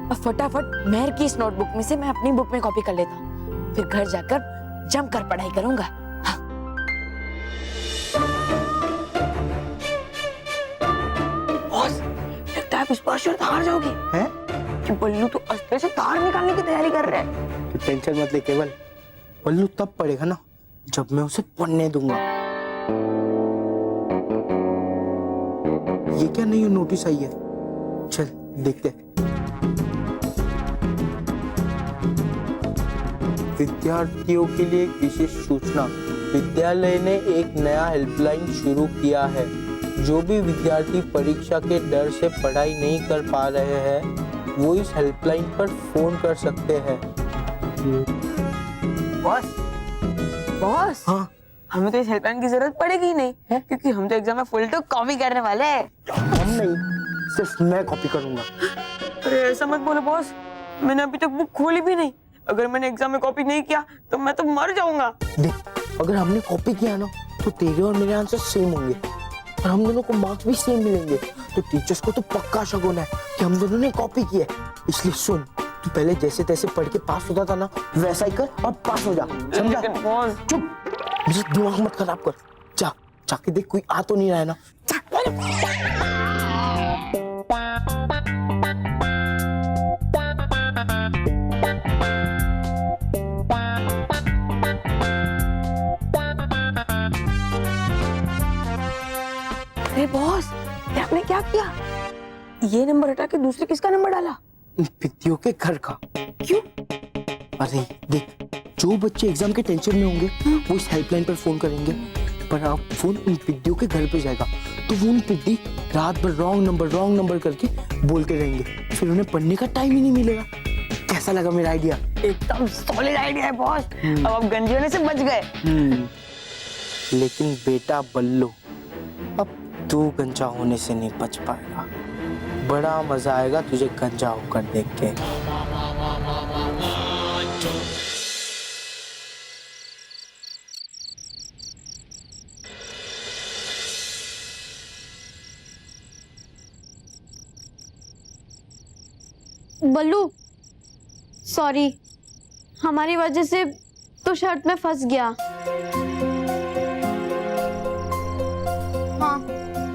अब फटाफट मेहर की इस नोटबुक में से मैं अपनी बुक में कॉपी कर लेता हूँ, फिर घर जाकर जमकर पढ़ाई करूंगा। हाँ। बॉस, लगता है इस बार शायद हार जाओगी। हैं? कि बल्लू तो अस्त्र से तार निकालने की तैयारी कर रहा है। तो टेंशन मत ले केवल, बल्लू तब पढ़ेगा ना जब मैं उसे पढ़ने दूंगा। ये क्या नई नोटिस आई है? चल देखते। विद्यार्थियों के लिए एक विशेष सूचना, विद्यालय ने एक नया हेल्पलाइन शुरू किया है। जो भी विद्यार्थी परीक्षा के डर से पढ़ाई नहीं कर पा रहे हैं वो इस हेल्पलाइन पर फोन कर सकते हैं। बॉस, बॉस, हाँ, हमें तो इस हेल्पलाइन की जरूरत पड़ेगी ही नहीं है, क्योंकि हम तो एग्जाम में फुल टू कॉपी करने वाले हैं। हम नहीं, सिर्फ मैं कॉपी करूंगा। अरे ऐसा मत बोलो बॉस, मैंने अभी तक बुक खोली भी नहीं। अगर मैंने एग्जाम में कॉपी नहीं किया तो मैं तो मर जाऊंगा। देख, अगर हमने कॉपी किया ना तो तेरे और मेरे आंसर सेम होंगे और हम दोनों को मार्क्स भी सेम मिलेंगे। तो टीचर्स को तो पक्का शक होना है कि हम दोनों ने कॉपी की है। इसलिए सुन, तू पहले जैसे तैसे पढ़ के पास होता था ना, वैसा ही कर और पास हो जा, समझा? चुप, मेरा दिमाग मत खराब कर। जा, जाके देख कोई आ तो नहीं रहा है ना। अरे बॉस, ये आपने क्या किया? ये नंबर हटा के दूसरे किसका नंबर डाला? विद्याओं के घर का। क्यों? अरे देख, जो बच्चे एग्जाम के टेंशन में होंगे वो इस हेल्पलाइन पर फोन करेंगे, पर आप फोन उन विद्याओं के घर पे जाएगा तो वो उन विद्या रात भर रॉन्ग नंबर करके बोलते रहेंगे, फिर उन्हें पढ़ने का टाइम ही नहीं मिलेगा। कैसा लगा मेरा आइडिया? एकदम सॉलिड आइडिया है बॉस। अब आप गंजे होने से बच गए। लेकिन बेटा बल्लू, अब तू गंजा होने से नहीं बच पाएगा। बड़ा मजा आएगा तुझे गंजा होकर देख के। बल्लू, सॉरी, हमारी वजह से तो शर्त में फंस गया। हाँ,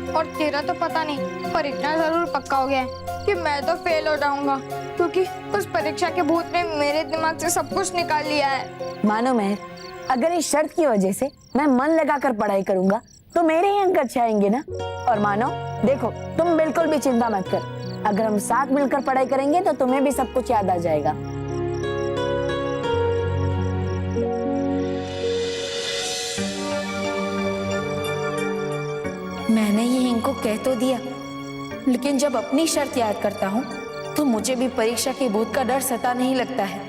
और तेरा तो पता नहीं, पर इतना जरूर पक्का हो गया है कि मैं तो फेल हो जाऊंगा, क्योंकि उस परीक्षा के भूत ने मेरे दिमाग से सब कुछ निकाल लिया है। मानो मेहर, अगर इस शर्त की वजह से मैं मन लगाकर पढ़ाई करूंगा तो मेरे ही अंक अच्छे आएंगे ना। और मानो, देखो, तुम बिल्कुल भी चिंता मत कर, अगर हम साथ मिलकर पढ़ाई करेंगे तो तुम्हें भी सब कुछ याद आ जाएगा। मैंने ये इनको कह तो दिया, लेकिन जब अपनी शर्त याद करता हूँ तो मुझे भी परीक्षा के भूत का डर सता नहीं लगता है।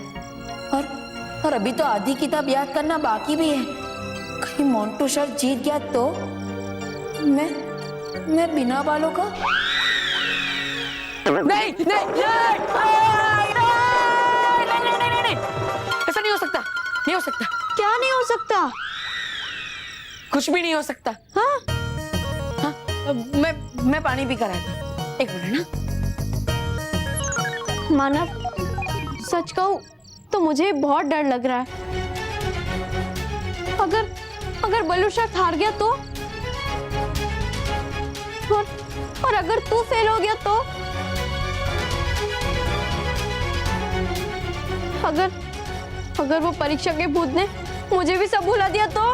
और अभी तो आधी किताब याद करना बाकी भी है। कहीं मोंटू शर्त जीत गया तो मैं बिना बालों का नहीं, ऐसा नहीं हो सकता, नहीं हो सकता। क्या नहीं हो सकता? कुछ भी नहीं हो सकता। हाँ? हाँ, मैं पानी पी कर आता हूँ, एक मिनट ना। मानव, सच कहूं तो मुझे बहुत डर लग रहा है। अगर बल्लू शर्त हार गया तो, और अगर तू फेल हो गया तो, अगर वो परीक्षा के भूत ने मुझे भी सब भुला दिया तो?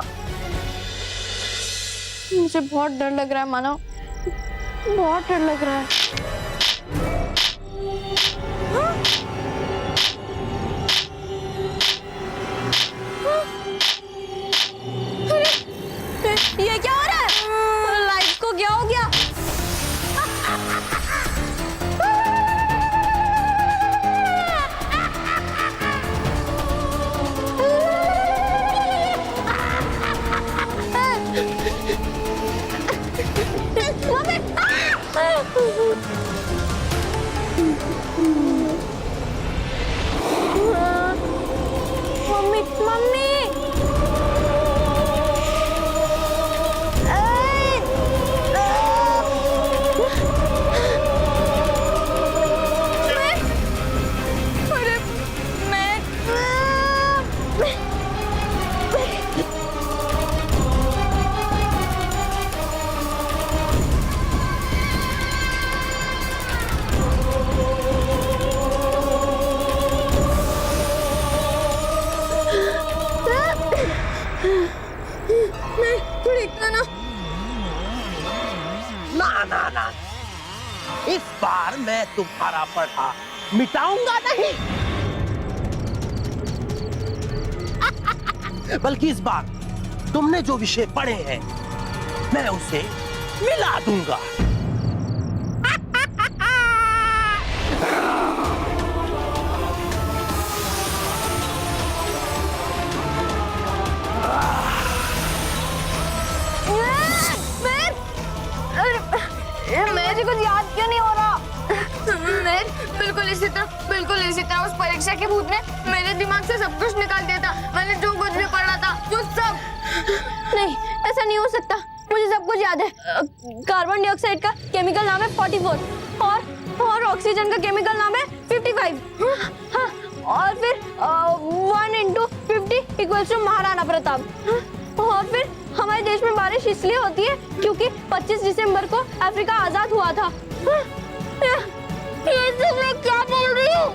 मुझे बहुत डर लग रहा है मानव, बहुत डर लग रहा है। ये क्या हो रहा है? लाइट को क्या हो गया? मम्मी, मम्मी, ना ना ना, इस बार मैं तुम्हारा पढ़ा मिटाऊंगा नहीं, बल्कि इस बार तुमने जो विषय पढ़े हैं मैं उसे मिला दूंगा। मेरे कुछ याद क्यों नहीं हो रहा? बिल्कुल इसी तरह उस परीक्षा के भूत ने मेरे दिमाग से सब कुछ निकाल दिया था। मैंने जो कुछ भी पढ़ा था वो सब। नहीं, ऐसा नहीं हो सकता। मुझे सब कुछ याद है। कार्बन डाइऑक्साइड का केमिकल नाम है 44 और ऑक्सीजन का केमिकल नाम है 55। हाँ, और फिर 1 into 50 equals to Maharana Pratap. और फिर हमारे देश में बारिश इसलिए होती है क्योंकि 25 दिसंबर को अफ्रीका आजाद हुआ था। ये सब मैं क्या बोल रही हूँ?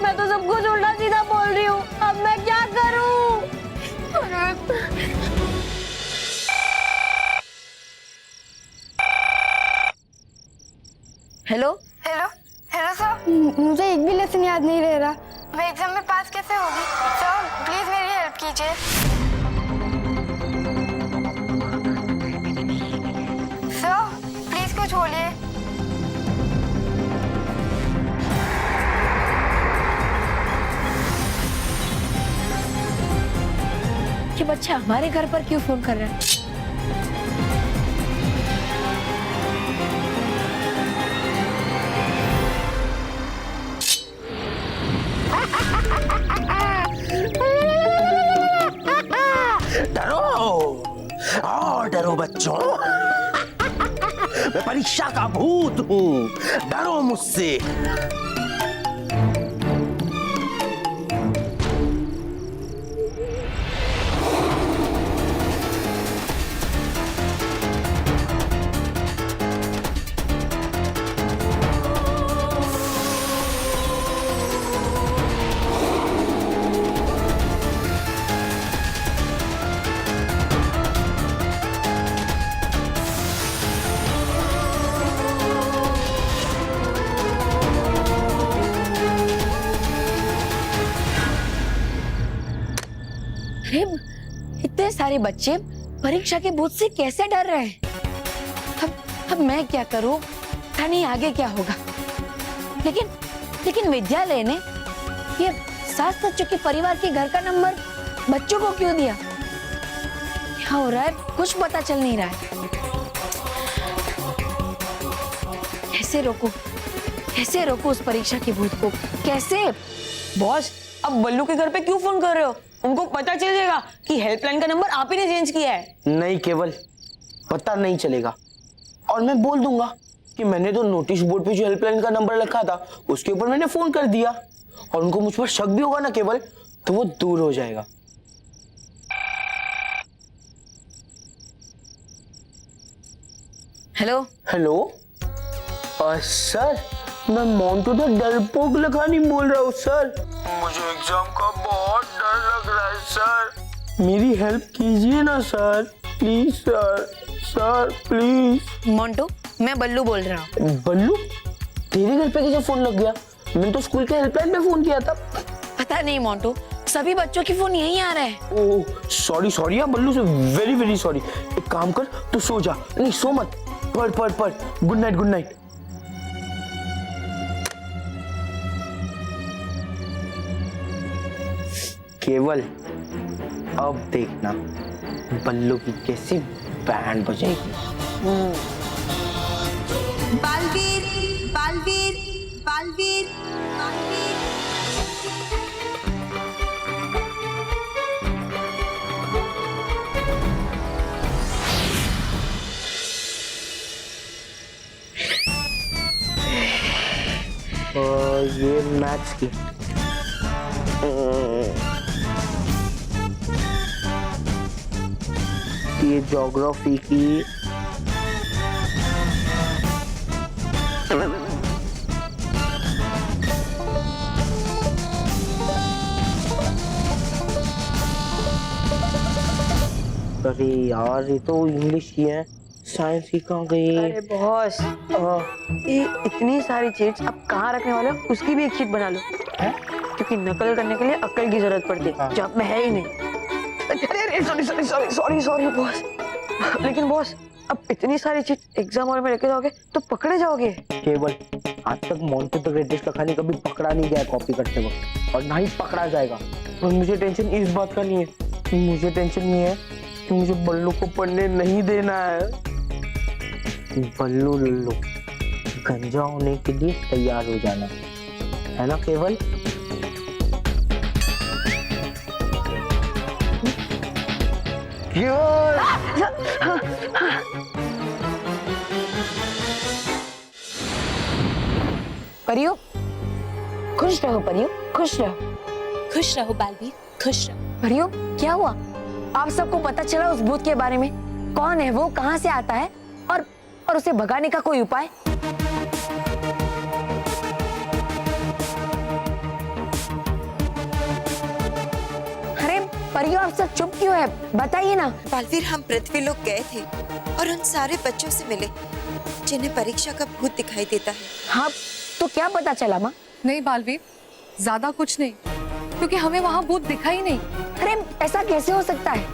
मैं तो सब कुछ उल्टा सीधा बोल रही हूँ। अब मैं क्या करूँ? हेलो हेलो सर, मुझे एक भी लेसन याद नहीं रह रहा। मैं एग्जाम में पास कैसे होगी? सर प्लीज मेरी हेल्प कीजिए। सर प्लीज कुछ बोलिए। ये बच्चा हमारे घर पर क्यों फोन कर रहा है? डरो और डरो बच्चों, मैं परीक्षा का भूत हूँ, डरो मुझसे। अरे, इतने सारे बच्चे परीक्षा के भूत से कैसे डर रहे हैं? अब मैं क्या करूं? पता नहीं आगे क्या होगा। लेकिन विद्यालय ने ये 7 बच्चों के परिवार के घर का नंबर बच्चों को क्यों दिया? क्या हो रहा है? कुछ पता चल नहीं रहा है। कैसे रोको उस परीक्षा के भूत को? कैसे? बॉस, अब बल्लू के घर पे क्यों फोन कर रहे हो? उनको पता चल जाएगा कि हेल्पलाइन का नंबर आप ही ने चेंज किया है। नहीं केवल, पता नहीं चलेगा। और मैं बोल दूंगा कि मैंने तो नोटिस बोर्ड पे जो हेल्पलाइन का नंबर लिखा था उसके ऊपर मैंने फोन कर दिया, और उनको मुझ पर शक भी होगा ना केवल, तो वो दूर हो जाएगा। हेलो सर, मैं मोंटू द डरपोक लखानी बोल रहा हूँ सर। मुझे एग्जाम का बहुत डर लग रहा है सर, मेरी हेल्प कीजिए ना sir, please sir please. Montu, मैं बल्लू बोल रहा हूँ। बल्लू, तेरे घर पे कैसे फोन लग गया? मैंने तो स्कूल के हेल्पलाइन पे फोन किया था। पता नहीं मोंटू, सभी बच्चों के फोन यहीं आ रहे हैं। ओह सॉरी यार बल्लू, से वेरी सॉरी। एक काम कर, तू सो जा। नहीं सो मत, पढ़। Good night. केवल अब देखना बल्लू की कैसी बैंड बजेगी। बालवीर बालवीर बालवीर बालवीर। ये मैथ्स की, ये ज्योग्राफी की, अरे यार ये तो इंग्लिश की है, साइंस की कहाँ गई? अरे बॉस, ये इतनी सारी चीट्स आप कहाँ रखने वाले हो, उसकी भी एक शीट बना लो। क्योंकि नकल करने के लिए अक्ल की जरूरत पड़ती है, जो आप में है ही नहीं। अरे सॉरी बॉस। लेकिन बॉस, अब इतनी सारी चीज एग्जाम हॉल में लेके जाओगे तो पकड़े जाओगे। केवल आज तक मोंटे द ग्रेटेस्ट का खाली कभी पकड़ा नहीं गया कॉपी करते वक्त, और ना ही पकड़ा जाएगा। और मुझे टेंशन इस बात का नहीं है, मुझे टेंशन नहीं है कि मुझे बल्लू को पढ़ने नहीं देना है। बल्लू लल्लू गंजा होने के लिए तैयार हो जाना है ना केवल? परियो, खुश रहो परियो, खुश रहो। खुश रहो बालवीर, खुश रहो। परियो, क्या हुआ? आप सबको पता चला उस भूत के बारे में? कौन है वो, कहाँ से आता है, और उसे भगाने का कोई उपाय? अरे परियो, आप सब चुप क्यों है? बताइए ना। बालवीर, हम पृथ्वी लोग गए थे और उन सारे बच्चों से मिले जिन्हें परीक्षा का भूत दिखाई देता है। हाँ, तो क्या पता चला माँ? नहीं बालवीर, ज्यादा कुछ नहीं, क्योंकि हमें वहाँ भूत दिखा ही नहीं। अरे ऐसा कैसे हो सकता है?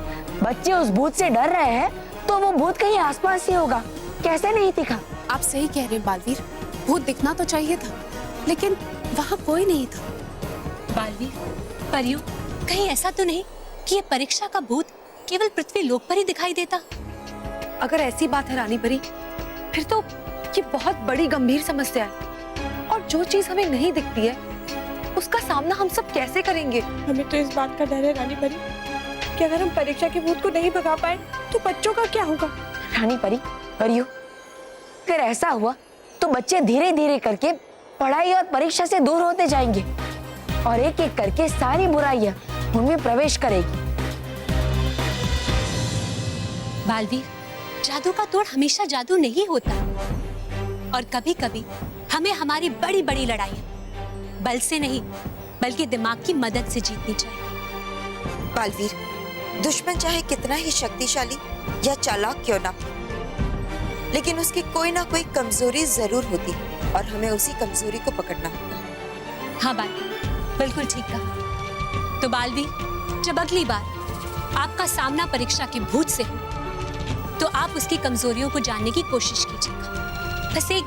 बच्चे उस भूत से डर रहे हैं तो वो भूत कहीं आसपास ही होगा, कैसे नहीं दिखा? आप सही कह रहे हैं बालवीर, भूत दिखना तो चाहिए था, लेकिन वहाँ कोई नहीं था। बालवीर, परियो, कहीं ऐसा तो नहीं कि ये परीक्षा का भूत केवल पृथ्वी लोक पर ही दिखाई देता? अगर ऐसी बात है रानी परी, फिर तो ये बहुत बड़ी गंभीर समस्या है, और जो चीज हमें नहीं दिखती है उसका सामना हम सब कैसे करेंगे? हमें तो इस बात का डर है रानी परी कि अगर हम परीक्षा के भूत को नहीं भगा पाए तो बच्चों का क्या होगा। रानी परी, परियो, अगर ऐसा हुआ तो बच्चे धीरे धीरे करके पढ़ाई और परीक्षा से दूर होते जाएंगे, और एक एक करके सारी बुराइयां उनमें प्रवेश करेगी। बालवीर, जादू का तोड़ हमेशा जादू नहीं होता, और कभी कभी हमें हमारी बड़ी बड़ी लड़ाइयां बल से नहीं बल्कि दिमाग की मदद से जीतनी चाहिए। बालवीर, दुश्मन चाहे कितना ही शक्तिशाली या चालाक क्यों ना, लेकिन उसकी कोई ना कोई कमजोरी जरूर होती, और हमें उसी कमजोरी को पकड़ना होगा। हाँ बालवीर, बिल्कुल ठीक कहा। तो बालवीर, जब अगली बार आपका सामना परीक्षा के भूत से हो तो आप उसकी कमजोरियों को जानने की कोशिश कीजिएगा। बस एक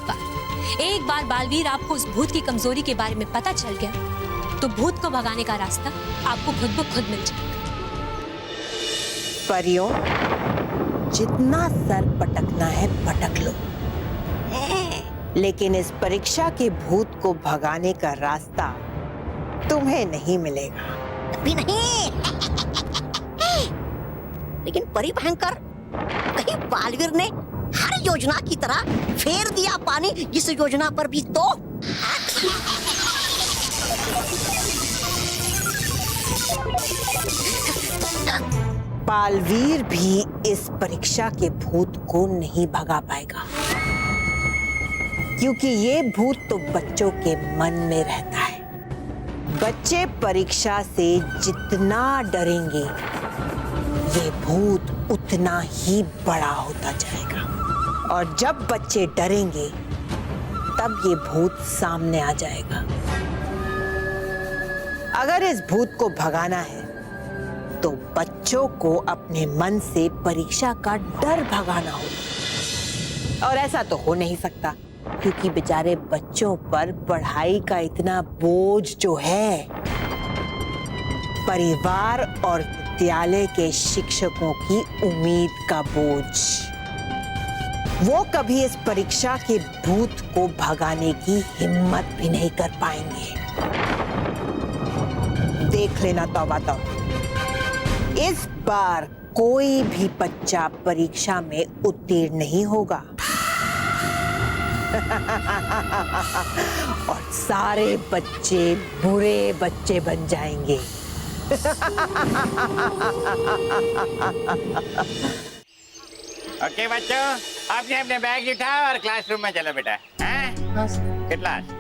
बार बालवीर आपको उस भूत की कमजोरी के बारे में पता चल गया तो भूत को भगाने का रास्ता आपको खुद ब खुद मिल जाएगा। परियों, जितना सर पटकना है पटक लो, लेकिन इस परीक्षा के भूत को भगाने का रास्ता तुम्हें नहीं मिलेगा। अभी नहीं। लेकिन परी भयंकर, कहीं बालवीर ने हर योजना की तरह फेर दिया पानी इस योजना पर भी तो? बालवीर भी इस परीक्षा के भूत को नहीं भगा पाएगा, क्योंकि ये भूत तो बच्चों के मन में रहता है। बच्चे परीक्षा से जितना डरेंगे, ये भूत उतना ही बड़ा होता जाएगा, और जब बच्चे डरेंगे तब ये भूत सामने आ जाएगा। अगर इस भूत को भगाना है तो बच्चों को अपने मन से परीक्षा का डर भगाना होगा, और ऐसा तो हो नहीं सकता क्योंकि बेचारे बच्चों पर पढ़ाई का इतना बोझ जो है, परिवार और विद्यालय के शिक्षकों की उम्मीद का बोझ, वो कभी इस परीक्षा के भूत को भगाने की हिम्मत भी नहीं कर पाएंगे। देख लेना तौबा तौबा, इस बार कोई भी बच्चा परीक्षा में उत्तीर्ण नहीं होगा और सारे बच्चे बुरे बच्चे बन जाएंगे। ओके बच्चों, अपने अपने बैग उठाओ और क्लासरूम में चलो बेटा। हाँ सर। क्लास।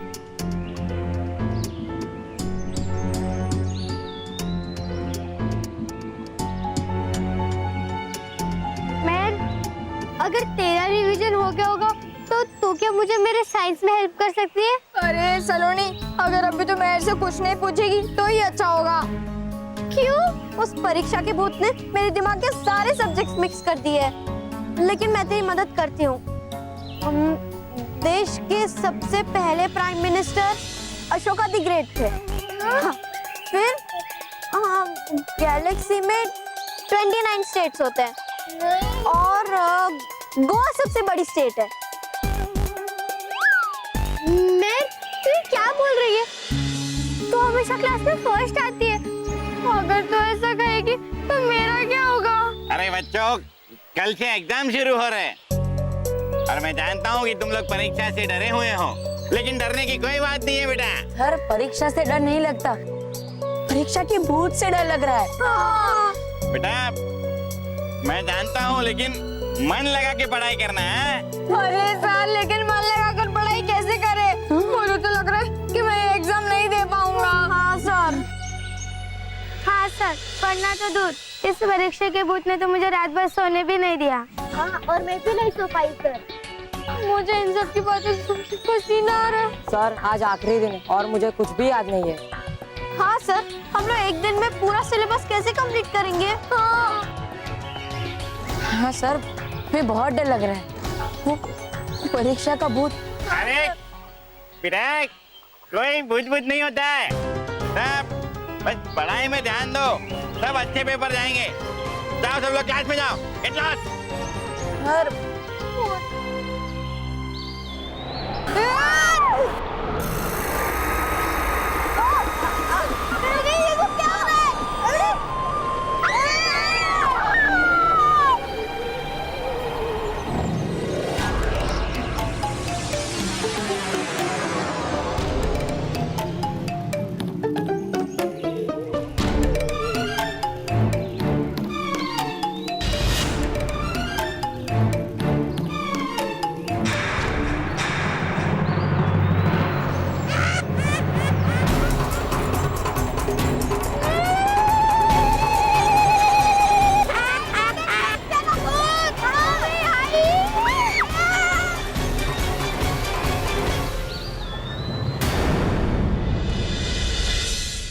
अगर तेरा रिवीजन हो गया होगा तो तू क्या मुझे मेरे साइंस में हेल्प कर सकती है? अरे सलोनी, अगर अभी तो मेरे से कुछ नहीं पूछेगी तो ही अच्छा होगा। क्यों? उस परीक्षा के भूत ने मेरे दिमाग के सारे सब्जेक्ट्स मिक्स कर दिए हैं। लेकिन मैं तेरी मदद करती हूँ। देश के सबसे पहले prime minister Ashoka the great थे। हाँ, फिर गैलेक्सी में 29 स्टेट्स होते हैं और गोवा सबसे बड़ी स्टेट है। मैं तू क्या बोल रही है? तू हमेशा क्लास में फर्स्ट आती है। अगर तू ऐसा कहेगी तो मेरा क्या होगा? अरे बच्चों, कल से एग्जाम शुरू हो रहे हैं और मैं जानता हूँ कि तुम लोग परीक्षा से डरे हुए हो, लेकिन डरने की कोई बात नहीं है बेटा। हर परीक्षा से डर नहीं लगता, परीक्षा के भूत से डर लग रहा है। बेटा मैं जानता हूँ, लेकिन मन लगा के पढ़ाई करना है। अरे सर, लेकिन मन लगा कर पढ़ाई कैसे करे? मुझे तो लग रहा है कि मैं एग्जाम नहीं दे पाऊंगा। हाँ सर। हाँ सर, पढ़ना तो दूर, इस परीक्षा के भूत ने तो मुझे रात भर सोने भी नहीं दिया। हाँ, और मैं भी नहीं सो पाई सर। मुझे इन सब की बातें सुन के पसीना आ रहा है। सर आज आखिरी दिन है और मुझे कुछ भी याद नहीं है। हाँ सर, हम लोग एक दिन में पूरा सिलेबस कैसे कंप्लीट करेंगे? हाँ सर, मुझे बहुत डर लग रहा है। वो परीक्षा का भूत। अरे बेटा, कोई भूत नहीं होता है। सब बस पढ़ाई में ध्यान दो, सब अच्छे पेपर जाएंगे। जाओ सब लोग क्लास में जाओ। Get lost. सर